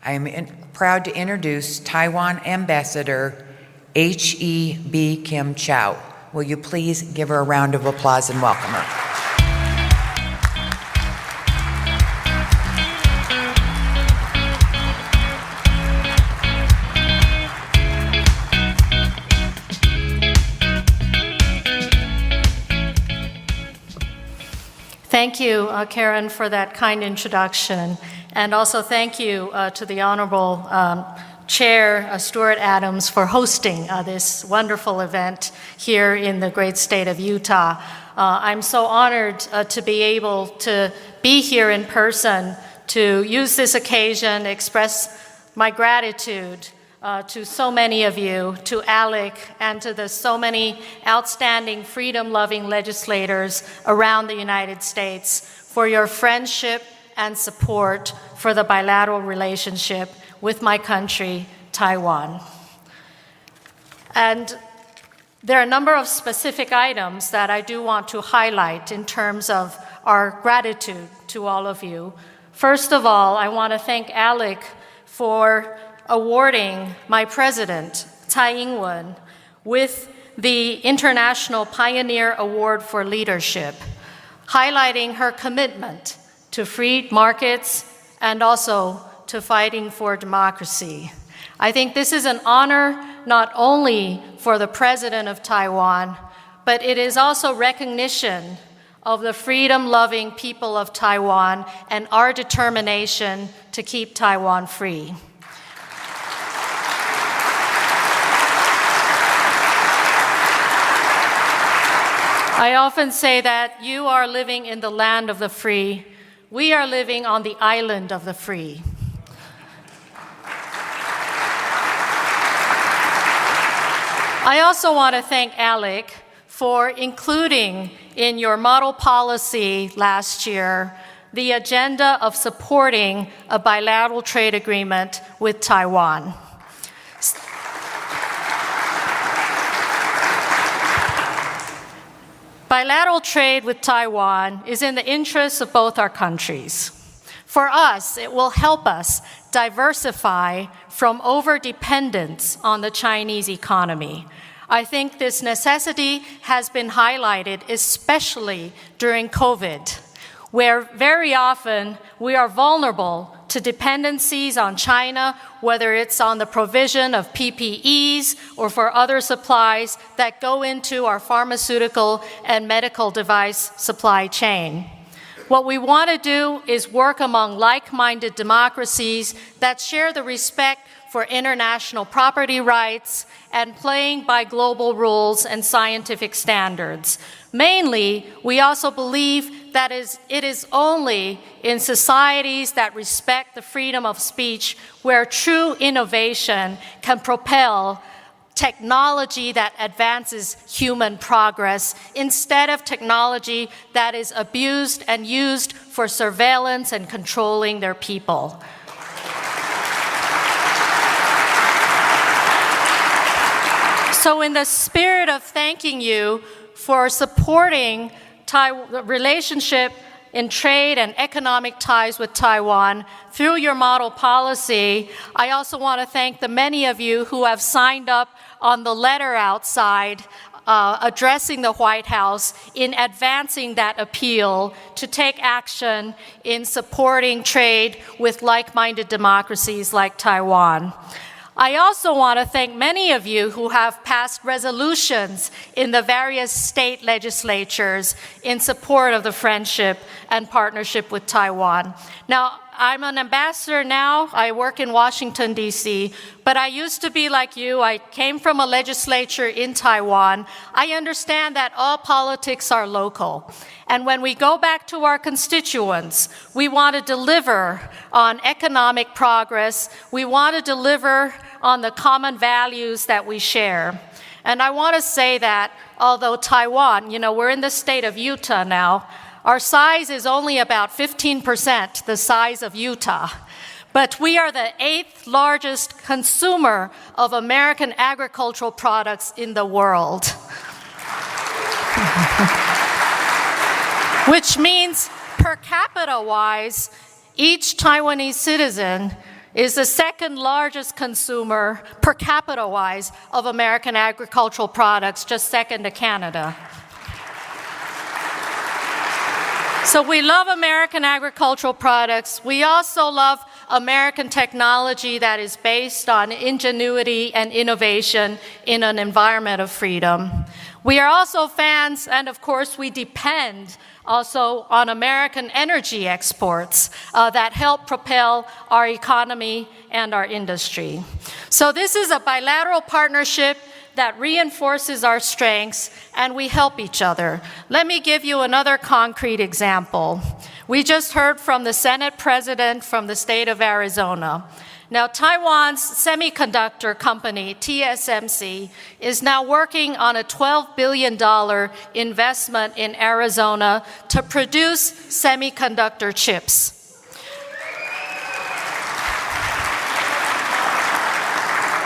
I am proud to introduce Taiwan Ambassador H.E.B. Kim Chow. Will you please give her a round of applause and welcome her? Thank you, Karen, for that kind introduction. And also thank you to the Honorable Chair Stuart Adams for hosting this wonderful event here in the great state of Utah. I'm so honored to be able to be here in person to use this occasion to express my gratitude to so many of you, to ALEC, and to the so many outstanding freedom-loving legislators around the United States for your friendship and support for the bilateral relationship with my country, Taiwan. And there are a number of specific items that I do want to highlight in terms of our gratitude to all of you. First of all, I want to thank ALEC for awarding my president, Tsai Ing-wen, with the International Pioneer Award for Leadership, highlighting her commitment to free markets and also to fighting for democracy. I think this is an honor not only for the president of Taiwan, but it is also recognition of the freedom-loving people of Taiwan and our determination to keep Taiwan free. I often say that you are living in the land of the free. We are living on the island of the free. I also want to thank ALEC for including in your model policy last year the agenda of supporting a bilateral trade agreement with Taiwan. Bilateral trade with Taiwan is in the interests of both our countries. For us, it will help us diversify from over-dependence on the Chinese economy. I think this necessity has been highlighted, especially during COVID, where very often we are vulnerable to dependencies on China, whether it's on the provision of PPEs or for other supplies that go into our pharmaceutical and medical device supply chain. What we want to do is work among like-minded democracies that share the respect for international property rights and playing by global rules and scientific standards. Mainly, we also believe that it is only in societies that respect the freedom of speech where true innovation can propel technology that advances human progress instead of technology that is abused and used for surveillance and controlling their people. So in the spirit of thanking you for supporting the relationship in trade and economic ties with Taiwan through your model policy, I also want to thank the many of you who have signed up on the letter outside addressing the White House in advancing that appeal to take action in supporting trade with like-minded democracies like Taiwan. I also want to thank many of you who have passed resolutions in the various state legislatures in support of the friendship and partnership with Taiwan. Now, I'm an ambassador now. I work in Washington, D.C., but I used to be like you. I came from a legislature in Taiwan. I understand that all politics are local. And when we go back to our constituents, we want to deliver on economic progress. We want to deliver on the common values that we share. And I want to say that although Taiwan, we're in the state of Utah now, our size is only about 15% the size of Utah. But we are the 8th largest consumer of American agricultural products in the world. Which means per capita-wise, each Taiwanese citizen is the second largest consumer per capita wise of American agricultural products, just second to Canada. So we love American agricultural products. We also love American technology that is based on ingenuity and innovation in an environment of freedom. We are also fans, and of course we depend also on American energy exports that help propel our economy and our industry. So this is a bilateral partnership that reinforces our strengths, and we help each other. Let me give you another concrete example. We just heard from the Senate President from the state of Arizona. Now, Taiwan's semiconductor company, TSMC, is now working on a $12 billion investment in Arizona to produce semiconductor chips.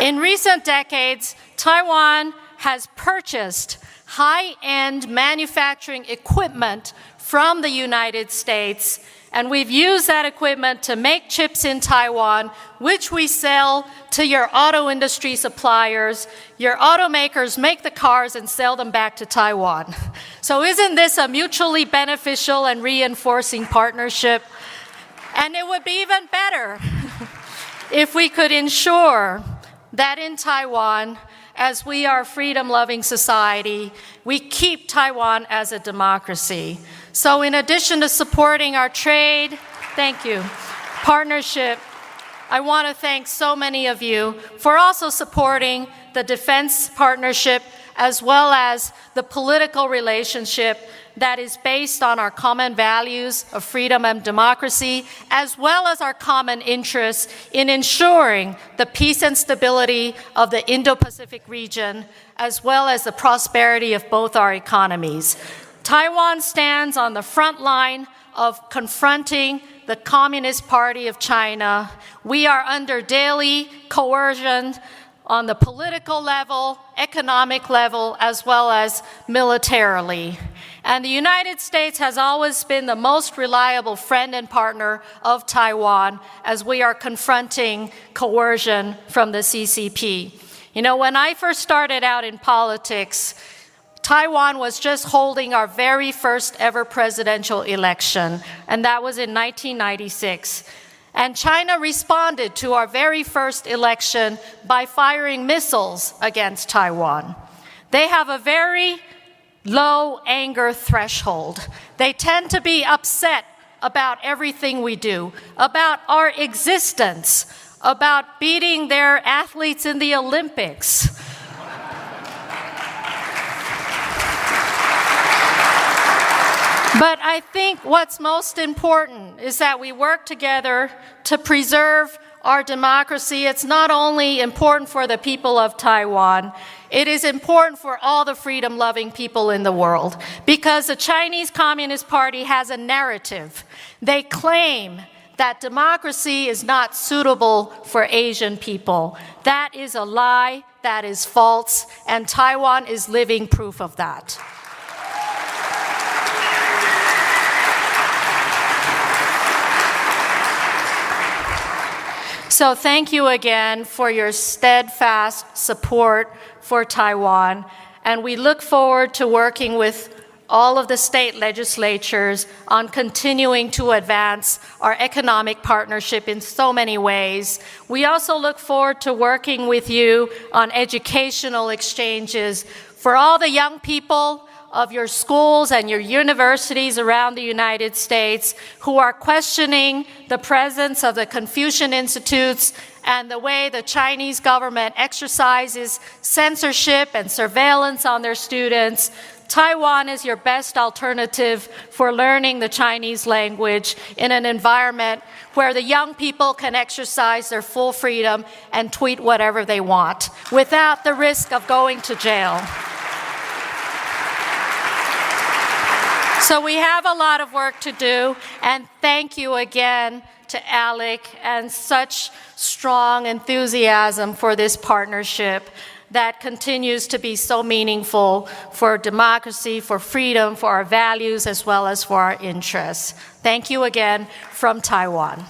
In recent decades, Taiwan has purchased high-end manufacturing equipment from the United States, and we've used that equipment to make chips in Taiwan, which we sell to your auto industry suppliers. Your automakers make the cars and sell them back to Taiwan. So isn't this a mutually beneficial and reinforcing partnership? And it would be even better if we could ensure that in Taiwan, as we are a freedom-loving society, we keep Taiwan as a democracy. So in addition to supporting our trade, partnership, I want to thank so many of you for also supporting the defense partnership as well as the political relationship that is based on our common values of freedom and democracy, as well as our common interests in ensuring the peace and stability of the Indo-Pacific region, as well as the prosperity of both our economies. Taiwan stands on the front line of confronting the Communist Party of China. We are under daily coercion on the political level, economic level, as well as militarily. And the United States has always been the most reliable friend and partner of Taiwan as we are confronting coercion from the CCP. You know, when I first started out in politics, Taiwan was just holding our very first ever presidential election, and that was in 1996. And China responded to our very first election by firing missiles against Taiwan. They have a very low anger threshold. They tend to be upset about everything we do, about our existence, about beating their athletes in the Olympics. But I think what's most important is that we work together to preserve our democracy. It's not only important for the people of Taiwan, it is important for all the freedom-loving people in the world, because the Chinese Communist Party has a narrative. They claim that democracy is not suitable for Asian people. That is a lie, that is false, and Taiwan is living proof of that. So thank you again for your steadfast support for Taiwan, and we look forward to working with all of the state legislatures on continuing to advance our economic partnership in so many ways. We also look forward to working with you on educational exchanges for all the young people of your schools and your universities around the United States who are questioning the presence of the Confucian Institutes and the way the Chinese government exercises censorship and surveillance on their students. Taiwan is your best alternative for learning the Chinese language in an environment where the young people can exercise their full freedom and tweet whatever they want without the risk of going to jail. So we have a lot of work to do, and thank you again to Alec and such strong enthusiasm for this partnership that continues to be so meaningful for democracy, for freedom, for our values, as well as for our interests. Thank you again from Taiwan.